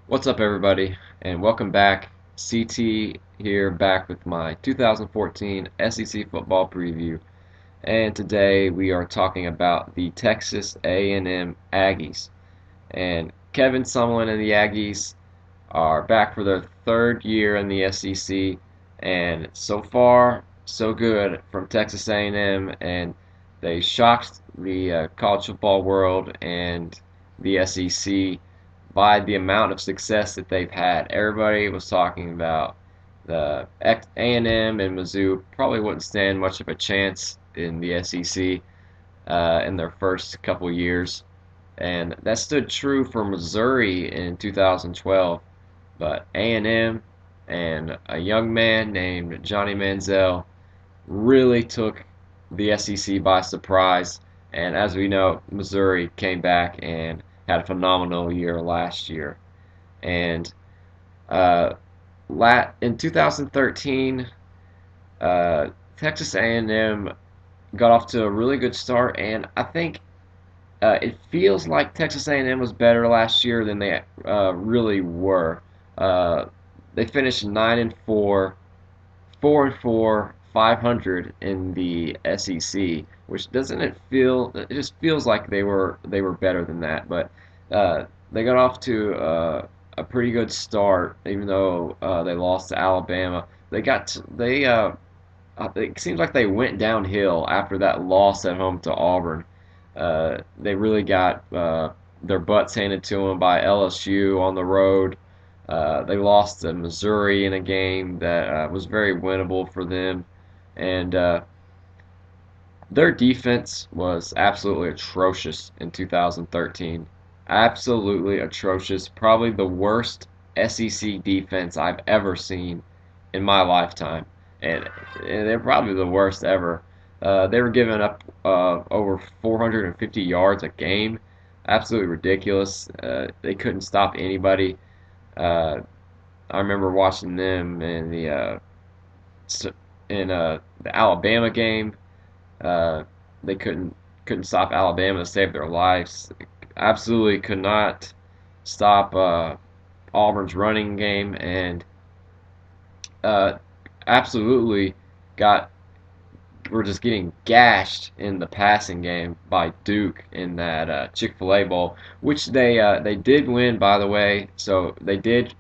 What's up, everybody, and welcome back. CT here, back with my 2014 SEC football preview. And today we are talking about the Texas A&M Aggies. And Kevin Sumlin and the Aggies are back for their third year in the SEC, and so far, so good from Texas A&M, and they shocked the college football world and the SEC by the amount of success that they've had. Everybody was talking about the A&M and Mizzou probably wouldn't stand much of a chance in the SEC in their first couple years, and that stood true for Missouri in 2012. But A&M and a young man named Johnny Manziel really took the SEC by surprise. And as we know, Missouri came back and had a phenomenal year last year. And uh, in 2013, Texas A&M got off to a really good start, and I think it feels like Texas A&M was better last year than they really were. Uh, they finished 9-4, 4-4, 500 in the SEC, which doesn't it feel? It just feels like they were better than that. But they got off to a pretty good start, even though they lost to Alabama. It seems like they went downhill after that loss at home to Auburn. They really got their butts handed to them by LSU on the road. They lost to Missouri in a game that was very winnable for them, and their defense was absolutely atrocious in 2013. Absolutely atrocious. Probably the worst SEC defense I've ever seen in my lifetime, and they're probably the worst ever. They were giving up over 450 yards a game. Absolutely ridiculous. They couldn't stop anybody. Uh, I remember watching them in the Alabama game. Uh, they couldn't stop Alabama to save their lives. Absolutely could not stop Auburn's running game, and uh, absolutely got were just getting gashed in the passing game by Duke in that Chick-fil-A Bowl, which they did win, by the way. So they did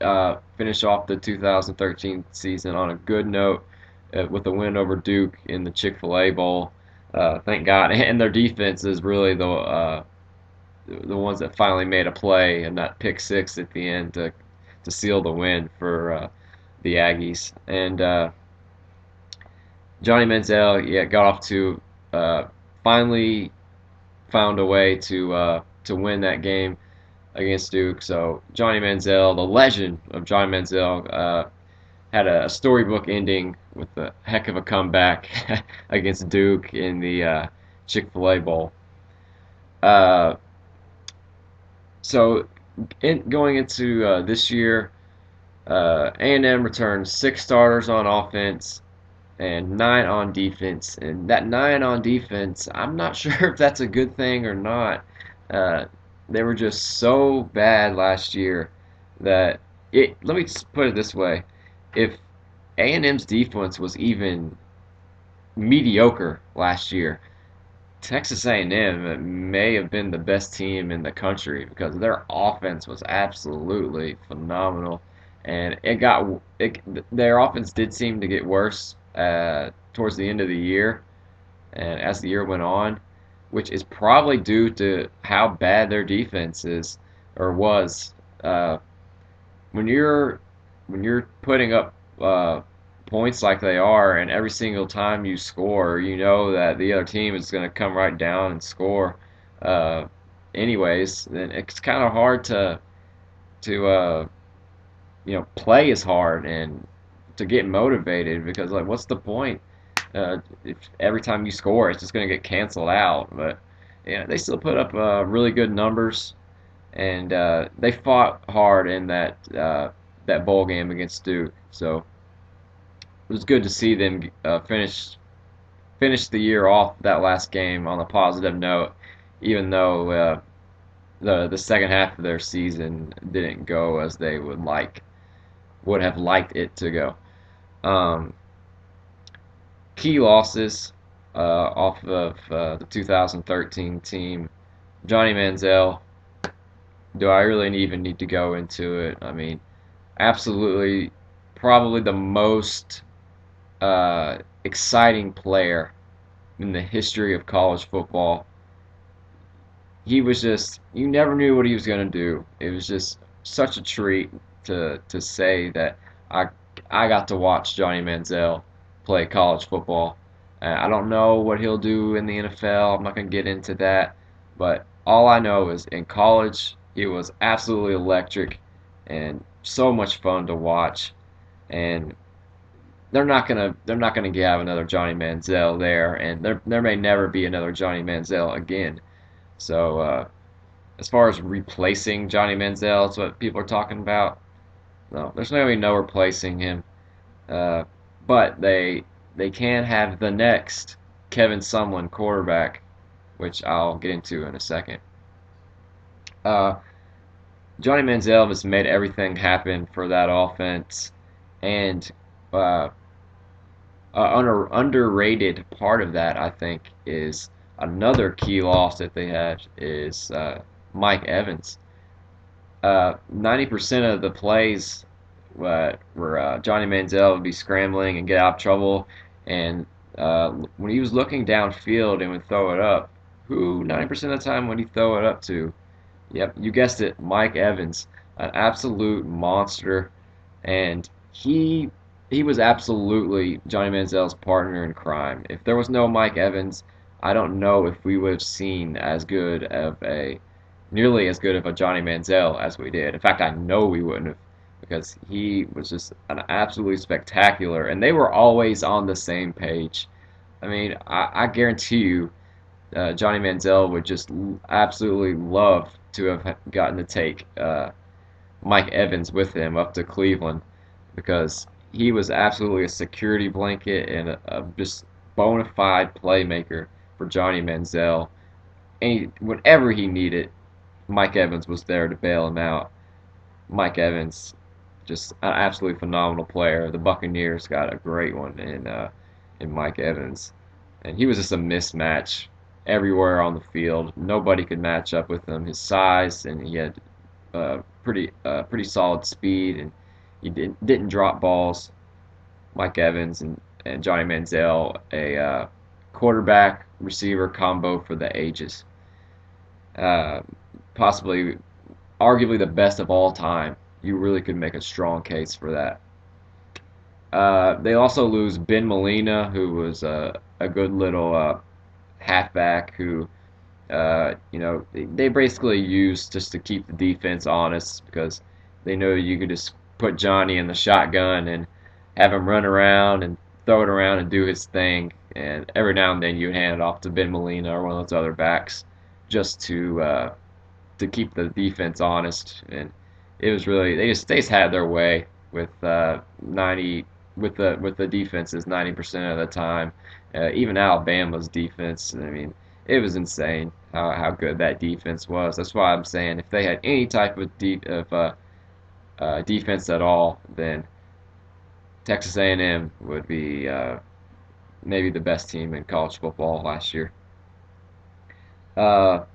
finish off the 2013 season on a good note with a win over Duke in the Chick-fil-A Bowl. Thank God. And their defense is really the ones that finally made a play and that pick six at the end to seal the win for the Aggies. And Johnny Manziel, yeah, got off to finally found a way to win that game against Duke. So Johnny Manziel, the legend of Johnny Manziel, had a storybook ending with a heck of a comeback against Duke in the Chick-fil-A Bowl. Uh, going into this year, A&M returned six starters on offense and nine on defense. And that nine on defense, I'm not sure if that's a good thing or not. Uh, they were just so bad last year that let me just put it this way: if A&M's defense was even mediocre last year, Texas A&M may have been the best team in the country because their offense was absolutely phenomenal, and their offense did seem to get worse towards the end of the year, and as the year went on, which is probably due to how bad their defense is or was. Uh, when you're putting up points like they are, and every single time you score, you know that the other team is going to come right down and score. Uh, Anyways, then it's kind of hard to play as hard and to get motivated because like what's the point if every time you score it's just going to get canceled out. But yeah, they still put up really good numbers, and they fought hard in that bowl game against Duke. So it was good to see them finish the year off that last game on a positive note, even though the second half of their season didn't go as they would have liked it to go. Um, Key losses off of the 2013 team. Johnny Manziel. Do I really even need to go into it? I mean, absolutely, probably the most exciting player in the history of college football. He was just, you never knew what he was going to do. It was just such a treat to say that I I got to watch Johnny Manziel play college football. I don't know what he'll do in the NFL. I'm not going to get into that, but all I know is in college he was absolutely electric and so much fun to watch. And they're not gonna have another Johnny Manziel there, and there may never be another Johnny Manziel again. So as far as replacing Johnny Manziel, that's what people are talking about. No, there's going to be no replacing him. Uh, but they can have the next Kevin Sumlin quarterback, which I'll get into in a second. Uh, Johnny Manziel has made everything happen for that offense, and uh, underrated part of that, I think, is another key loss that they had is Mike Evans. 90% of the plays where Johnny Manziel would be scrambling and get out of trouble, and when he was looking downfield and would throw it up, who 90% of the time would he throw it up to? Yep, you guessed it, Mike Evans, an absolute monster, and he was absolutely Johnny Manziel's partner in crime. If there was no Mike Evans, I don't know if we would have seen as good of a nearly as good of a Johnny Manziel as we did. In fact, I know we wouldn't have because he was just an absolutely spectacular, and they were always on the same page. I mean, I guarantee you, Johnny Manziel would just absolutely love to have gotten to take Mike Evans with him up to Cleveland because he was absolutely a security blanket and a just bona fide playmaker for Johnny Manziel. And whenever he needed, Mike Evans was there to bail him out. Mike Evans, just an absolutely phenomenal player. The Buccaneers got a great one in Mike Evans, and he was just a mismatch everywhere on the field. Nobody could match up with him. His size, and he had pretty solid speed, and he didn't drop balls. Mike Evans and Johnny Manziel, a quarterback receiver combo for the ages. Uh, Possibly, arguably the best of all time. You really could make a strong case for that. They also lose Ben Molina, who was a good little halfback who they basically used just to keep the defense honest because they know you could just put Johnny in the shotgun and have him run around and throw it around and do his thing. And every now and then you would hand it off to Ben Molina or one of those other backs just to keep the defense honest. And it was really they just had their way with 90 with the defenses 90% of the time. Even Alabama's defense. I mean, it was insane how good that defense was. That's why I'm saying if they had any type of defense at all, then Texas A&M would be maybe the best team in college football last year. Uh,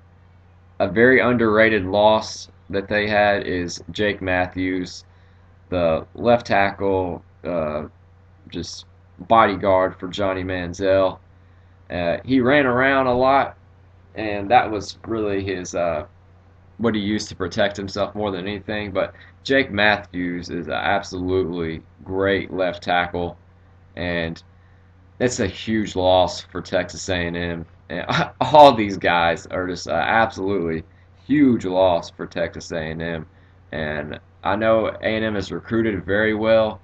a very underrated loss that they had is Jake Matthews, the left tackle, just bodyguard for Johnny Manziel. He ran around a lot, and that was really his what he used to protect himself more than anything. But Jake Matthews is an absolutely great left tackle, and it's a huge loss for Texas A&M. And all these guys are just absolutely huge loss for Texas A&M. And I know A&M has recruited very well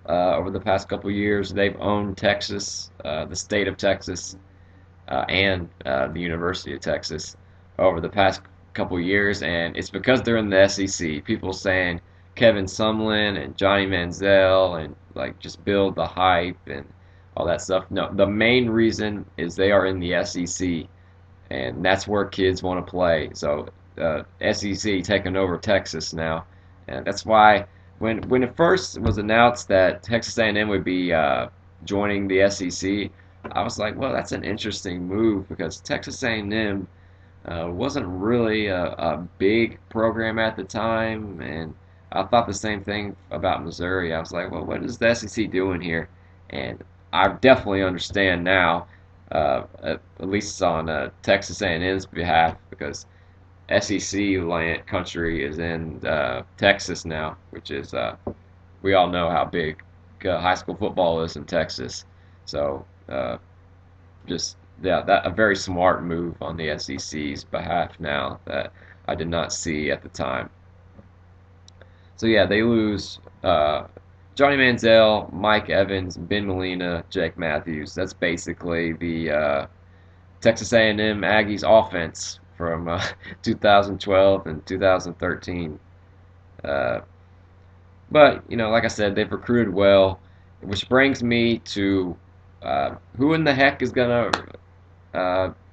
over the past couple of years. They've owned Texas, the state of Texas, and the University of Texas over the past couple of years, and it's because they're in the SEC. People saying Kevin Sumlin and Johnny Manziel and like just build the hype and all that stuff. No, the main reason is they are in the SEC, and that's where kids want to play. So SEC taking over Texas now, and that's why when it first was announced that Texas A&M would be joining the SEC, I was like, well, that's an interesting move because Texas A&M wasn't really a big program at the time, and I thought the same thing about Missouri. I was like, well, what is the SEC doing here? And I definitely understand now, at least on Texas A&M's behalf, because SEC land country is in Texas now, which is we all know how big high school football is in Texas. So just yeah, that a very smart move on the SEC's behalf now that I did not see at the time. So yeah, they lose Johnny Manziel, Mike Evans, Ben Molina, Jake Matthews. That's basically the Texas A&M Aggies offense from 2012 and 2013. Uh, but like I said, they've recruited well, which brings me to who in the heck is gonna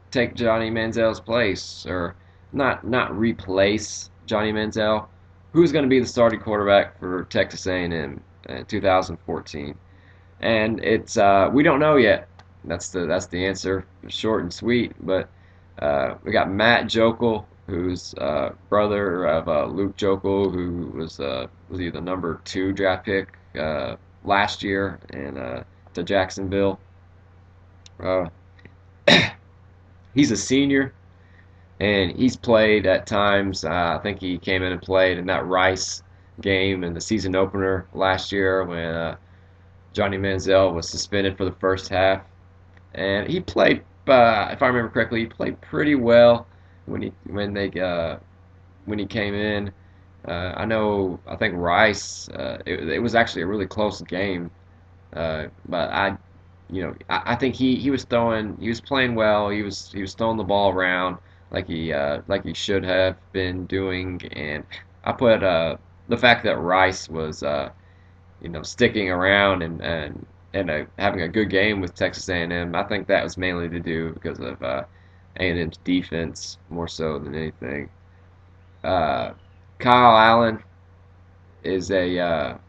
take Johnny Manziel's place, or not replace Johnny Manziel. Who's going to be the starting quarterback for Texas A&M in 2014? And it's we don't know yet. That's the answer, short and sweet. But we got Matt Jokel, who's brother of Luke Jokel, who was he the number 2 draft pick last year and to Jacksonville. Uh, he's a senior, and he's played at times. I think he came in and played in that Rice game in the season opener last year when Johnny Manziel was suspended for the first half, and he played. If I remember correctly, he played pretty well when he came in. I think Rice. It was actually a really close game, but I think he was playing well. He was throwing the ball around like he should have been doing, and I put the fact that Rice was sticking around and having a good game with Texas A&M. I think that was mainly to do because of A&M's defense more so than anything. Uh, Kyle Allen is a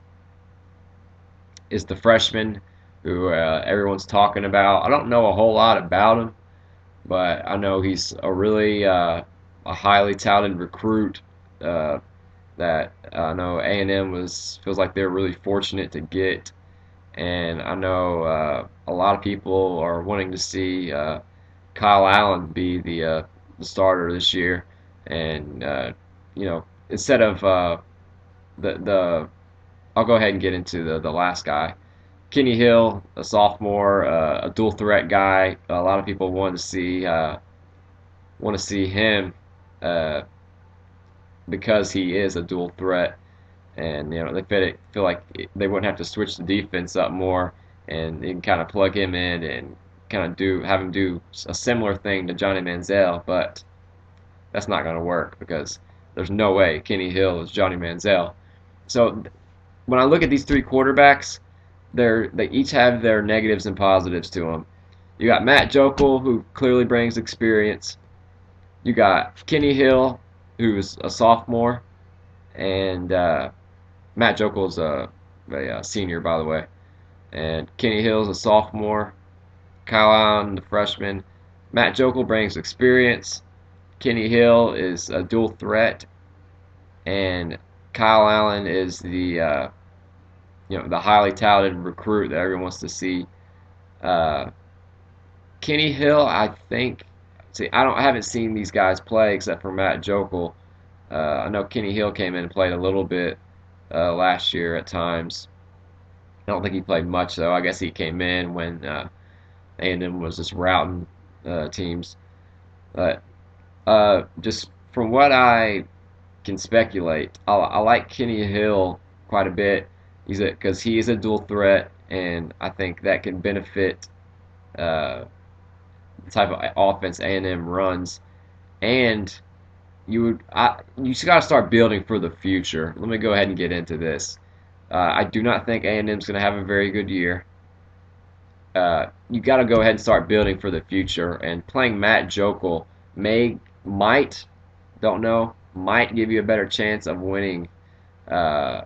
is the freshman who everyone's talking about. I don't know a whole lot about him, but I know he's a highly touted recruit that I know A&M feels like they're really fortunate to get, and I know a lot of people are wanting to see Kyle Allen be the starter this year, and instead of the I'll go ahead and get into the last guy. Kenny Hill, a sophomore, a dual threat guy. A lot of people want to see him uh, because he is a dual threat, and they feel like they wouldn't have to switch the defense up more, and you can kind of plug him in and kind of have him do a similar thing to Johnny Manziel, but that's not going to work because there's no way Kenny Hill is Johnny Manziel. So when I look at these 3 quarterbacks, they each have their negatives and positives to them. You got Matt Jokel, who clearly brings experience. You got Kenny Hill, who's a sophomore, and Matt Jokel's a senior, by the way. And Kenny Hill's a sophomore. Kyle Allen, the freshman. Matt Jokel brings experience. Kenny Hill is a dual threat, and Kyle Allen is the highly touted recruit that everyone wants to see. Uh, Kenny Hill, I think. See, I haven't seen these guys play except for Matt Jokel. I know Kenny Hill came in and played a little bit last year at times. I don't think he played much though. I guess he came in when A&M was just routing teams. But just from what I can speculate, I like Kenny Hill quite a bit. Because he is a dual threat, and I think that can benefit uh, the type of offense A&M runs. And you just got to start building for the future. Let me go ahead and get into this. I do not think A&M's going to have a very good year. You got to go ahead and start building for the future. And playing Matt Jokel might Don't know. Might give you a better chance of winning uh,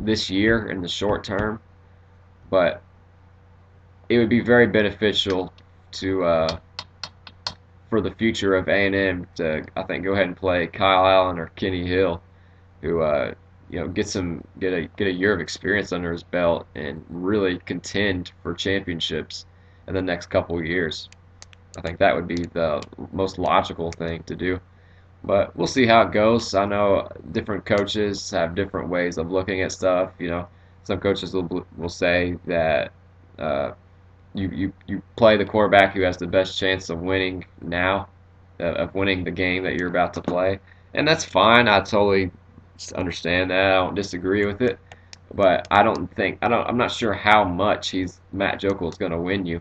this year in the short term, but it would be very beneficial to for the future of A&M to, I think, go ahead and play Kyle Allen or Kenny Hill, who get a year of experience under his belt and really contend for championships in the next couple of years. I think that would be the most logical thing to do. But we'll see how it goes. I know different coaches have different ways of looking at stuff. Some coaches will say that uh, you play the quarterback who has the best chance of winning now, of winning the game that you're about to play, and that's fine. I totally understand that. I don't disagree with it, but I'm not sure how much Matt Jokel is going to win you.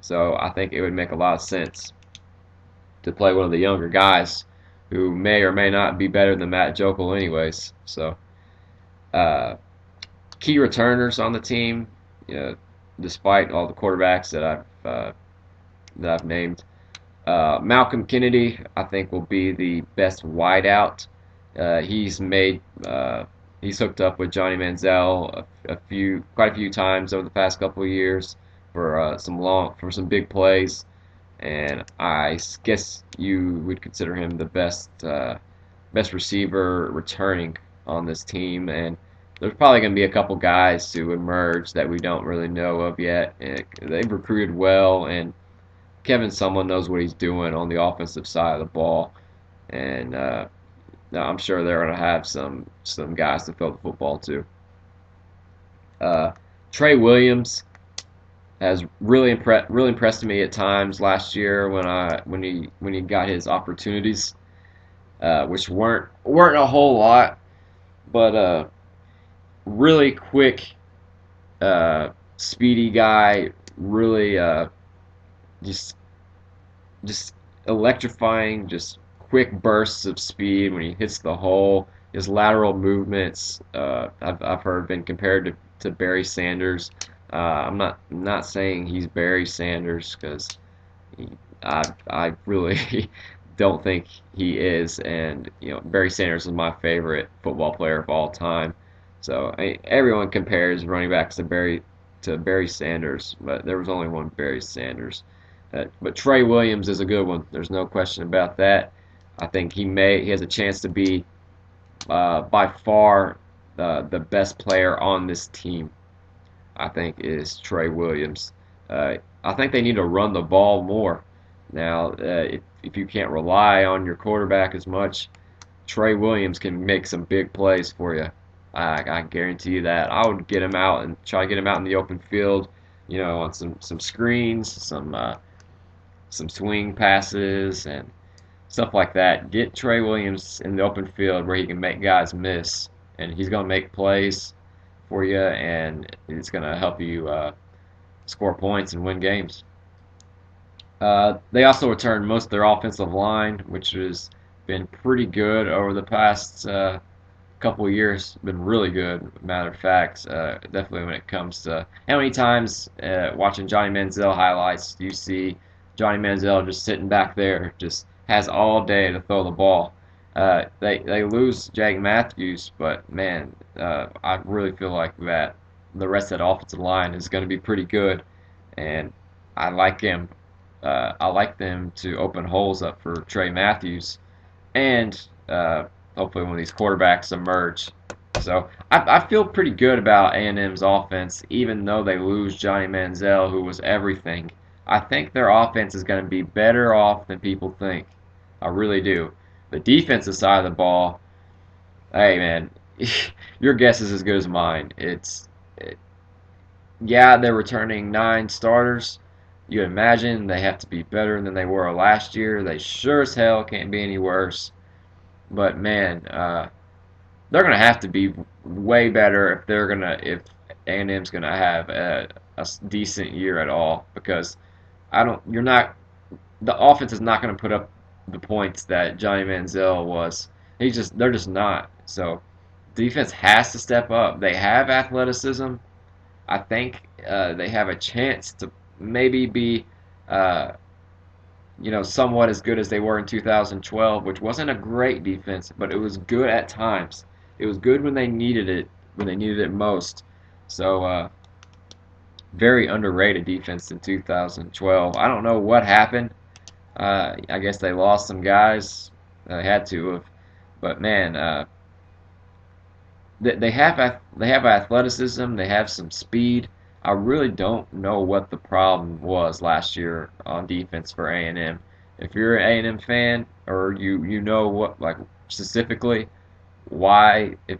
So I think it would make a lot of sense to play one of the younger guys who may or may not be better than Matt Jokel anyways. So uh, key returners on the team, you know, despite all the quarterbacks that I've named. Malcolm Kennedy, I think, will be the best wideout. He's made he's hooked up with Johnny Manziel quite a few times over the past couple of years for some big plays, and I guess you would consider him the best receiver returning on this team. And there's probably going to be a couple guys who emerge that we don't really know of yet. And they've recruited well, and Kevin Sumlin knows what he's doing on the offensive side of the ball, and I'm sure they're going to have some guys to throw the football to. Uh, Trey Williams has really impressed me at times last year when he got his opportunities, which weren't a whole lot, but really quick, speedy guy, really just just electrifying, just quick bursts of speed when he hits the hole. His lateral movements, I've heard, been compared to Barry Sanders. I'm not saying he's Barry Sanders because I really don't think he is, and Barry Sanders is my favorite football player of all time. So everyone compares running backs to Barry Sanders, but there was only one Barry Sanders. But Trey Williams is a good one. There's no question about that. I think he has a chance to be by far the best player on this team. I think is Trey Williams. I think they need to run the ball more. Now, if you can't rely on your quarterback as much, Trey Williams can make some big plays for you. I guarantee you that. I would get him out and try to get him out in the open field, on some screens, some swing passes and stuff like that. Get Trey Williams in the open field where he can make guys miss, and he's going to make plays for you, and it's going to help you score points and win games. They also returned most of their offensive line, which has been pretty good over the past couple of years. Been really good, matter of fact. Definitely when it comes to how many times watching Johnny Manziel highlights do you see Johnny Manziel just sitting back there, just has all day to throw the ball. They lose Jake Matthews, but man, I really feel like that the rest of that offensive line is going to be pretty good, and I like him. I like them to open holes up for Trey Matthews, and hopefully when these quarterbacks emerge. So I feel pretty good about A&M's offense, even though they lose Johnny Manziel, who was everything. I think their offense is going to be better off than people think. I really do. The defensive side of the ball, hey man, your guess is as good as mine. Yeah, they're returning 9 starters. You imagine they have to be better than they were last year. They sure as hell can't be any worse. But man, they're gonna have to be way better if A&M's gonna have a decent year at all, because the offense is not going to put up the points that Johnny Manziel was. They're just not. So defense has to step up. They have athleticism. I think they have a chance to maybe be somewhat as good as they were in 2012, which wasn't a great defense, but it was good at times. It was good when they needed it most. So, very underrated defense in 2012. I don't know what happened. I guess they lost some guys. They had to have, but man, they have athleticism. They have some speed. I really don't know what the problem was last year on defense for A&M. If you're an A&M fan, or you know what, like, specifically why, if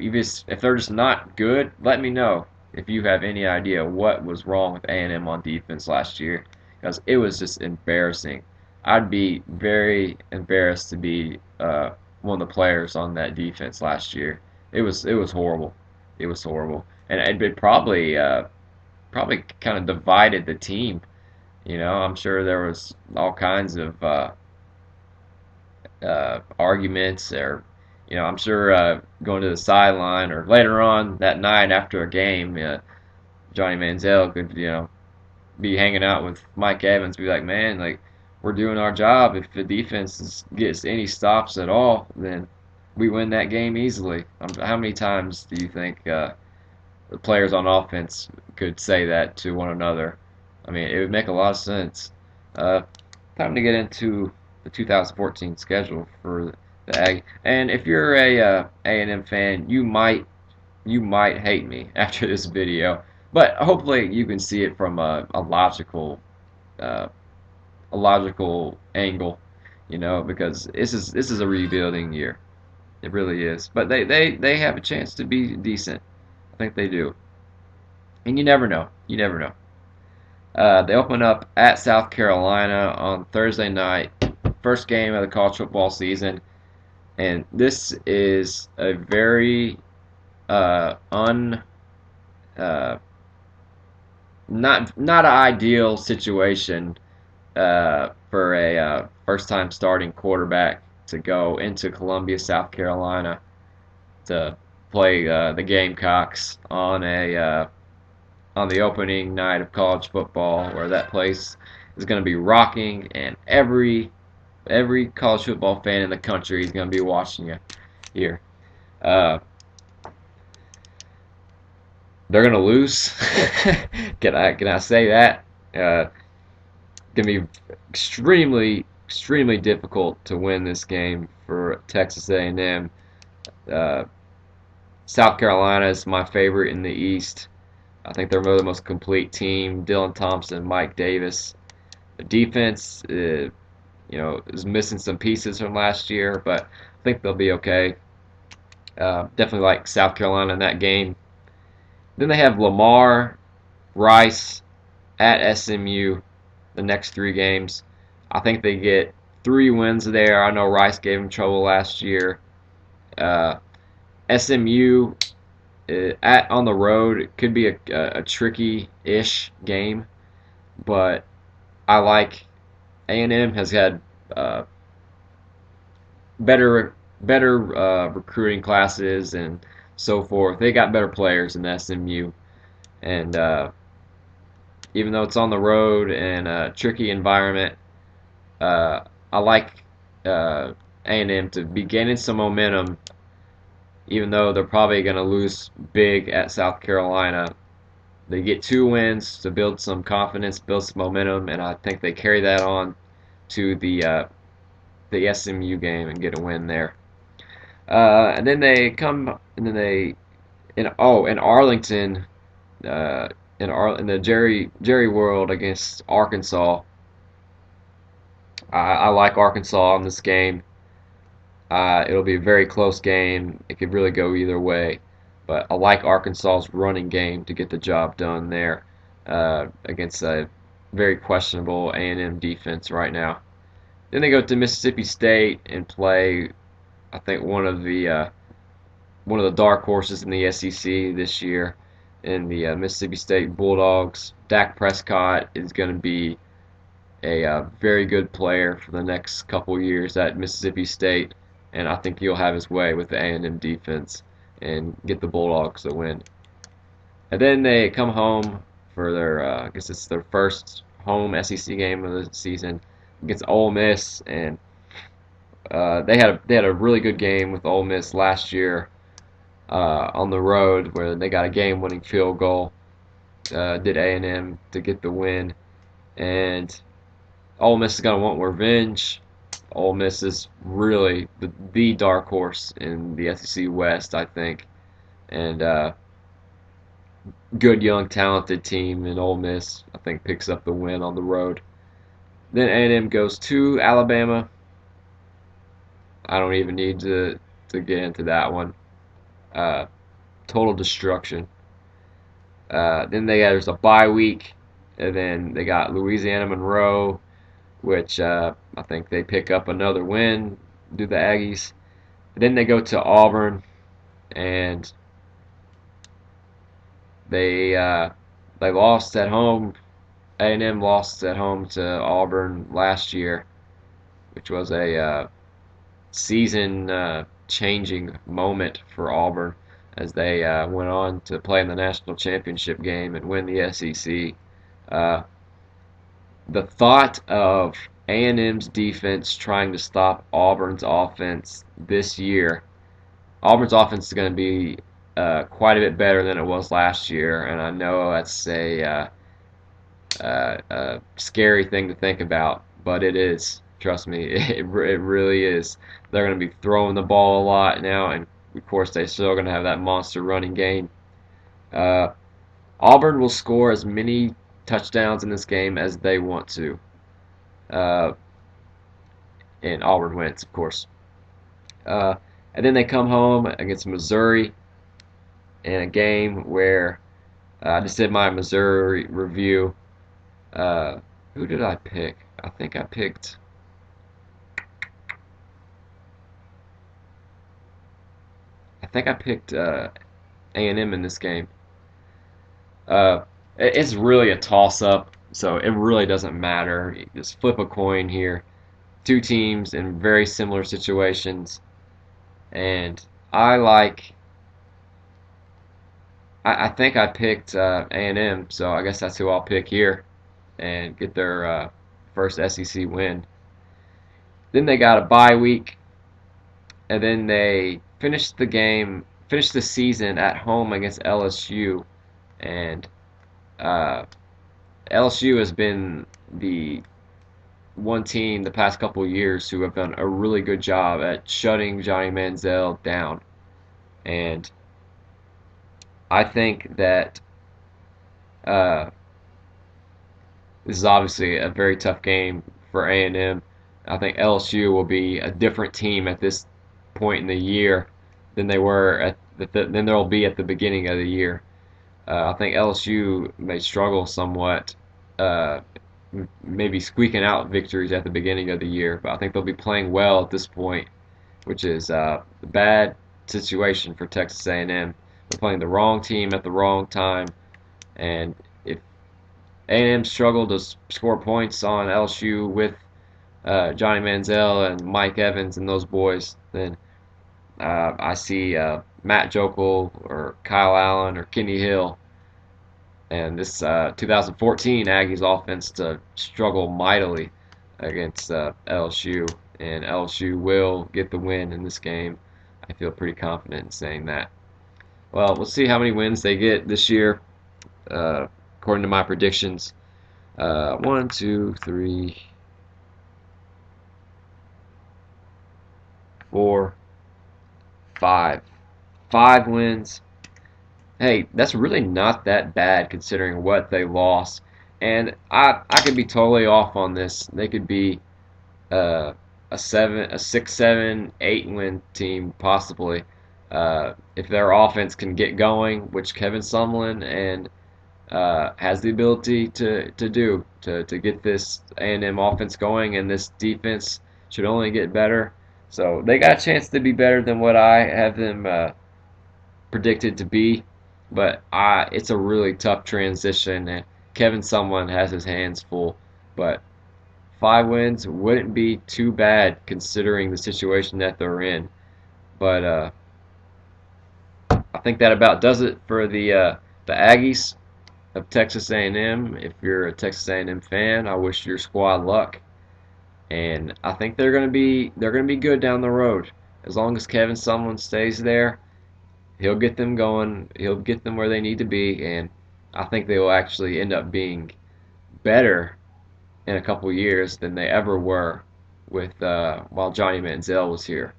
they're just not good, let me know if you have any idea what was wrong with A&M on defense last year, because it was just embarrassing. I'd be very embarrassed to be one of the players on that defense last year. It was horrible. It was horrible, and it probably kind of divided the team. I'm sure there was all kinds of arguments, or I'm sure going to the sideline or later on that night after a game, Johnny Manziel could be hanging out with Mike Evans, be like, man, like, we're doing our job. If the gets any stops at all, then we win that game easily. How many times do you think the players on offense could say that to one another? I mean, it would make a lot of sense. Uh, Time to get into the 2014 schedule for the Aggies. And if you're a A&M fan, you might hate me after this video, but hopefully you can see it from uh, a logical angle, because this is a rebuilding year. It really is. But they have a chance to be decent. I think they do. And you never know. You never know. They open up at South Carolina on Thursday night, first game of the college football season, and this is a very un not an ideal situation for a first time starting quarterback to go into Columbia, South Carolina to play the Gamecocks on the opening night of college football, where that place is going to be rocking, and every college football fan in the country is going to be watching you here. Uh, they're going to lose. Can I say that? Going to be extremely difficult to win this game for Texas A&M. Uh, South Carolina is my favorite in the East. I think they're the most complete team. Dylan Thompson, Mike Davis. The defense, is missing some pieces from last year, but I think they'll be okay. Definitely like South Carolina in that game. Then they have Lamar, Rice, at SMU the next three games. I think they get 3 wins there. I know Rice gave them trouble last year. Uh, SMU on the road, it could be a tricky-ish game, but I like A&M has had better recruiting classes and so forth. They got better players than SMU, and even though it's on the road and a tricky environment, I like A&M to be gaining some momentum, even though they're probably going to lose big at South Carolina. They get 2 wins to build some confidence, build some momentum, and I think they carry that on to the SMU game and get a win there. And then they come, and then they in Arlington, in the Jerry World against Arkansas. I like Arkansas in this game. It'll be a very close game. It could really go either way. But I like Arkansas's running game to get the job done there against a very questionable A&M defense right now. Then they go to Mississippi State and play, I think, one of the dark horses in the SEC this year in the Mississippi State Bulldogs. Dak Prescott is going to be a very good player for the next couple years at Mississippi State, and I think he'll have his way with the A&M defense and get the Bulldogs a win. And then they come home for their, I guess it's their first home SEC game of the season. against Ole Miss, and they had a really good game with Ole Miss last year on the road where they got a game-winning field goal. Did A&M to get the win, and Ole Miss is gonna want revenge. Ole Miss is really the dark horse in the SEC West, I think, and good young talented team in Ole Miss, I think, picks up the win on the road. Then A&M goes to Alabama. I don't even need to get into that one. Uh, Total destruction. Then there's a bye week, and then they got Louisiana Monroe, which I think they pick up another win, do the Aggies. Then they go to Auburn, and they uh, they lost at home. A&M lost at home to Auburn last year, which was a season changing moment for Auburn as they went on to play in the national championship game and win the SEC. Uh, the thought of A&M's defense trying to stop Auburn's offense this year, Auburn's offense is going to be quite a bit better than it was last year, and I know that's a scary thing to think about, but it is. Trust me, it really is. They're going to be throwing the ball a lot now, and of course they're still going to have that monster running game. Uh, Auburn will score as many touchdowns in this game as they want to, uh, and Auburn wins, of course. Uh, and then they come home against Missouri in a game where I just did my Missouri review. Uh, who did I pick? I think I picked. I think I picked A&M in this game. Uh, it's really a toss-up, so it really doesn't matter. You just flip a coin here. Two teams in very similar situations, and I like. I think I picked A&M, so I guess that's who I'll pick here and get their first SEC win. Then they got a bye week, and then they finished the season at home against LSU, and uh, LSU has been the one team the past couple of years who have done a really good job at shutting Johnny Manziel down, and I think that uh, this is obviously a very tough game for A&M. I think LSU will be a different team at this point in the year than they were than they'll be at the beginning of the year. I think LSU may struggle somewhat, uh, maybe squeaking out victories at the beginning of the year, but I think they'll be playing well at this point, which is a bad situation for Texas A&M. They're playing the wrong team at the wrong time, and if A&M struggled to score points on LSU with Johnny Manziel and Mike Evans and those boys, then I see Matt Jokel or Kyle Allen or Kenny Hill and this 2014 Aggies offense to struggle mightily against LSU, and LSU will get the win in this game. I feel pretty confident in saying that. Well, we'll see how many wins they get this year. According to my predictions, 1, 2, 3, 4, 5. 5 wins. Hey, that's really not that bad considering what they lost. And I could be totally off on this. They could be uh, a 6, 7, 8 win team possibly if their offense can get going, which Kevin Sumlin and has the ability to do to get this A&M offense going, and this defense should only get better. So they got a chance to be better than what I have them predicted to be, but it's a really tough transition, and Kevin Sumlin has his hands full. But 5 wins wouldn't be too bad considering the situation that they're in. But I think that about does it for the Aggies of Texas A&M. If you're a Texas A&M fan, I wish your squad luck. and I think they're gonna be good down the road. As long as Kevin Sumlin stays there, he'll get them going. He'll get them where they need to be, and I think they will actually end up being better in a couple years than they ever were with while Johnny Manziel was here.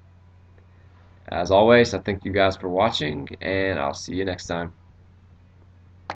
As always, I thank you guys for watching, and I'll see you next time.